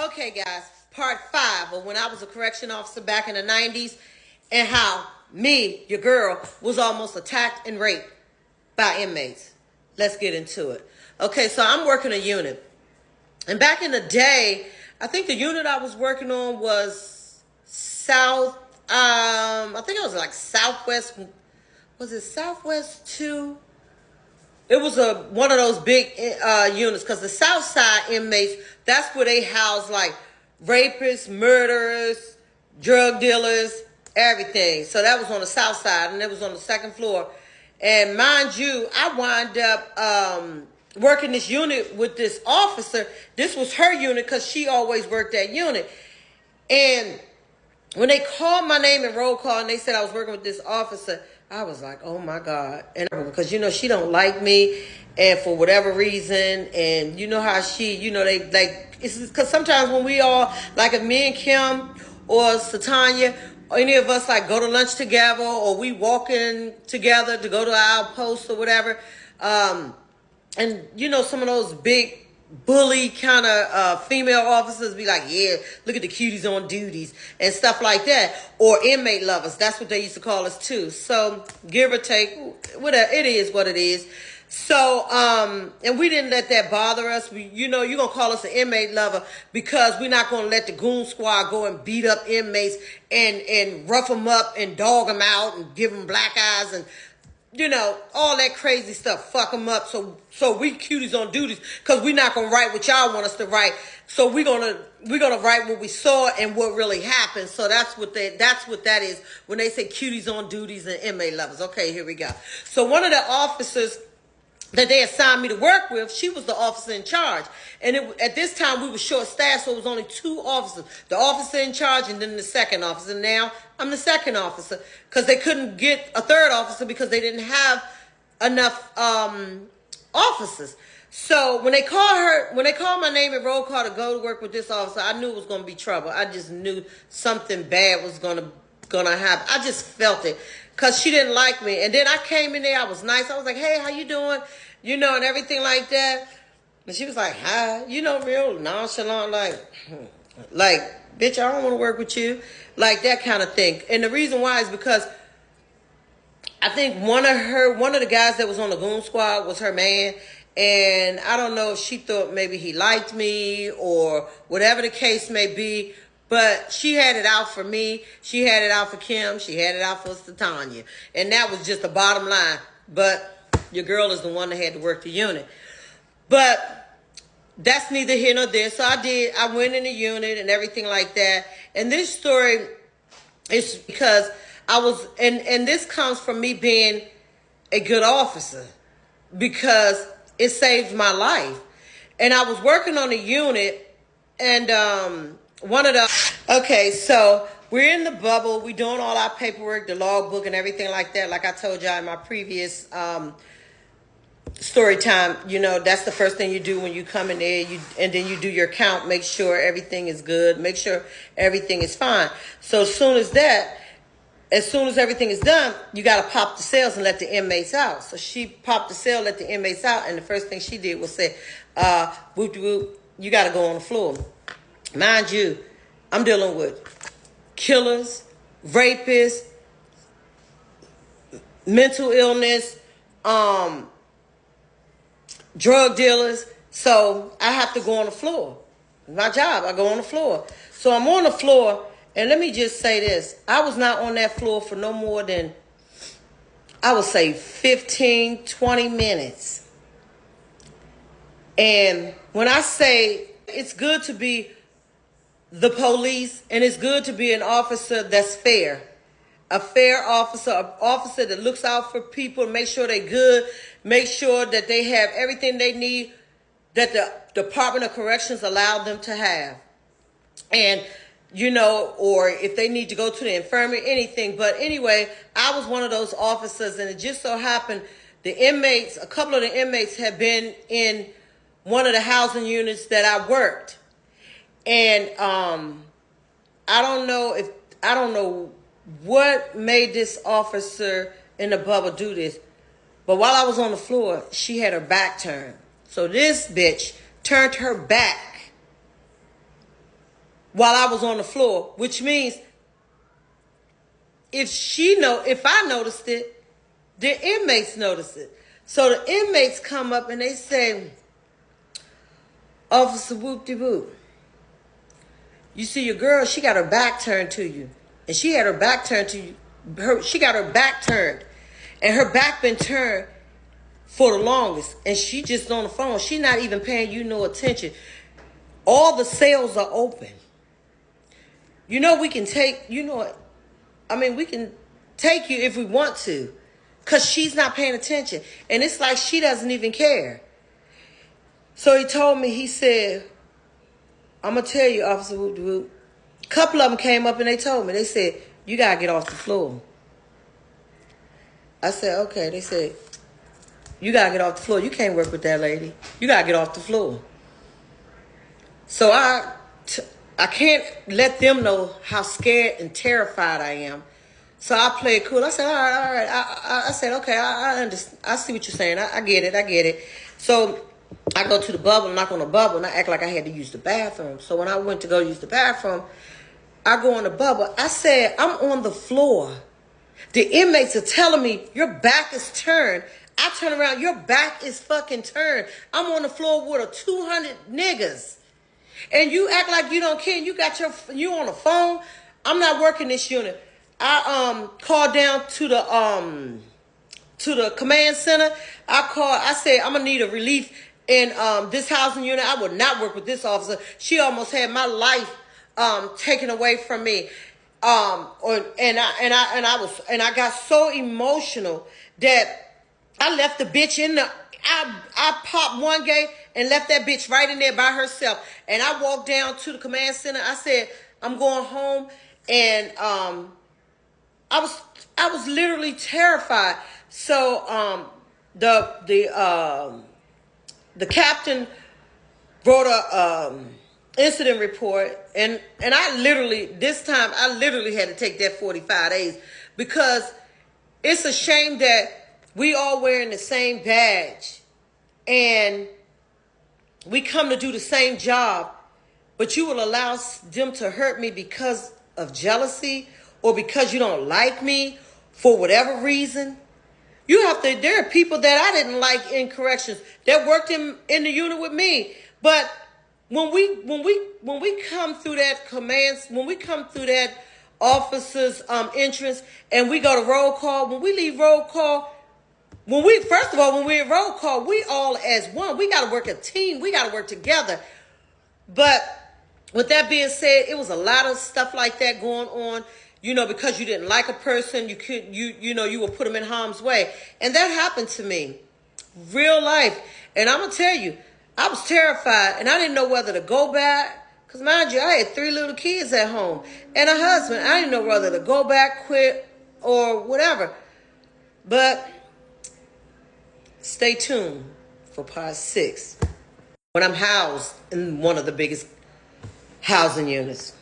Okay, guys, part 5 of when I was a correction officer back in the 90s and how me, your girl, was almost attacked and raped by inmates. Let's get into it. Okay, so I'm working a unit. And back in the day, I think the unit I was working on was I think it was like Southwest, was it Southwest 2? It was one of those big units because the South Side inmates, that's where they house like rapists, murderers, drug dealers, everything. So that was on the South Side, and it was on the second floor. And mind you, I wound up working this unit with this officer. This was her unit because she always worked that unit. And when they called my name in roll call and they said I was working with this officer, I was like, oh my God. And because, she don't like me, and for whatever reason, and you know how they like, it's because sometimes when we all, like if me and Kim or Satanya, or any of us like go to lunch together, or we walking together to go to our post or whatever, and some of those big bully kind of female officers be like, yeah, look at the cuties on duties and stuff like that, or inmate lovers. That's what they used to call us too. So give or take, whatever, it is what it is. So and we didn't let that bother us. You're gonna call us an inmate lover because we're not gonna let the goon squad go and beat up inmates and rough them up and dog them out and give them black eyes and all that crazy stuff, fuck them up. So we cuties on duties because we're not gonna write what y'all want us to write. So we're gonna write what we saw and what really happened. So that's what that is when they say cuties on duties and inmate lovers. Okay, here we go. So one of the officers that they assigned me to work with, she was the officer in charge. And at this time, we were short-staffed, so it was only 2 officers. The officer in charge and then the second officer. Now, I'm the second officer because they couldn't get a third officer because they didn't have enough officers. So when they called my name and roll call to go to work with this officer, I knew it was going to be trouble. I just knew something bad was gonna happen. I just felt it because she didn't like me. And then I came in there. I was nice. I was like, hey, how you doing? And everything like that. And she was like, hi, real nonchalant, like, bitch, I don't want to work with you. Like that kind of thing. And the reason why is because I think one of the guys that was on the goon squad was her man. And I don't know if she thought maybe he liked me or whatever the case may be. But she had it out for me. She had it out for Kim. She had it out for Tanya. And that was just the bottom line. But your girl is the one that had to work the unit. But that's neither here nor there. So I went in the unit and everything like that. And this story is because I was, and this comes from me being a good officer because it saved my life. And I was working on a unit and, okay, so we're in the bubble. We're doing all our paperwork, the logbook and everything like that. Like I told y'all in my previous story time, that's the first thing you do when you come in there. And then you do your count, make sure everything is good, make sure everything is fine. So as soon as everything is done, you got to pop the cells and let the inmates out. So she popped the cell, let the inmates out. And the first thing she did was say, whoop, whoop, you got to go on the floor. Mind you, I'm dealing with killers, rapists, mental illness, drug dealers. So I have to go on the floor. My job, I go on the floor. So I'm on the floor, and let me just say this. I was not on that floor for no more than, I would say, 15, 20 minutes. And when I say it's good to be the police, and it's good to be an officer that's fair. A fair officer, an officer that looks out for people, make sure they're good, make sure that they have everything they need that the Department of Corrections allowed them to have. And, or if they need to go to the infirmary, anything. But anyway, I was one of those officers, and it just so happened a couple of the inmates had been in one of the housing units that I worked. And I don't know what made this officer in the bubble do this, but while I was on the floor, she had her back turned. So this bitch turned her back while I was on the floor, which means if I noticed it, the inmates noticed it. So the inmates come up and they say, Officer Whoop-de-Whoop, you see your girl, she got her back turned to you. And she had her back turned to you. She got her back turned. And her back been turned for the longest. And she just on the phone. She not even paying you no attention. All the cells are open. You know, we can take, we can take you if we want to. Because she's not paying attention. And it's like she doesn't even care. So he told me, he said, I'm going to tell you, Officer Whoop-de-Whoop. A couple of them came up and they told me. They said, you got to get off the floor. I said, okay. They said, you got to get off the floor. You can't work with that lady. You got to get off the floor. So I can't let them know how scared and terrified I am. So I played cool. I said, all right. I said, okay, I understand. I see what you're saying. I get it. So I go to the bubble, knock on the bubble, and I act like I had to use the bathroom. So when I went to go use the bathroom, I go on the bubble. I said, I'm on the floor. The inmates are telling me, your back is turned. I turn around, your back is fucking turned. I'm on the floor with 200 niggas. And you act like you don't care. You on the phone. I'm not working this unit. I called down to the command center. I said, I'm gonna need a relief in this housing unit. I would not work with this officer. She almost had my life taken away from me. I got so emotional that I left the bitch in the. I popped one gate and left that bitch right in there by herself. And I walked down to the command center. I said, I'm going home, and I was literally terrified. So the captain wrote a incident report, and I literally had to take that 45 days, because it's a shame that we all wearing the same badge and we come to do the same job, but you will allow them to hurt me because of jealousy or because you don't like me for whatever reason. There are people that I didn't like in corrections that worked in the unit with me. But when we come through that officer's entrance and we go to roll call, when we leave roll call, when we're in roll call, we all as one. We got to work a team. We got to work together. But with that being said, it was a lot of stuff like that going on. Because you didn't like a person, you will put them in harm's way. And that happened to me. Real life. And I'm going to tell you, I was terrified and I didn't know whether to go back. Because mind you, I had 3 little kids at home and a husband. I didn't know whether to go back, quit, or whatever. But stay tuned for part 6 when I'm housed in one of the biggest housing units.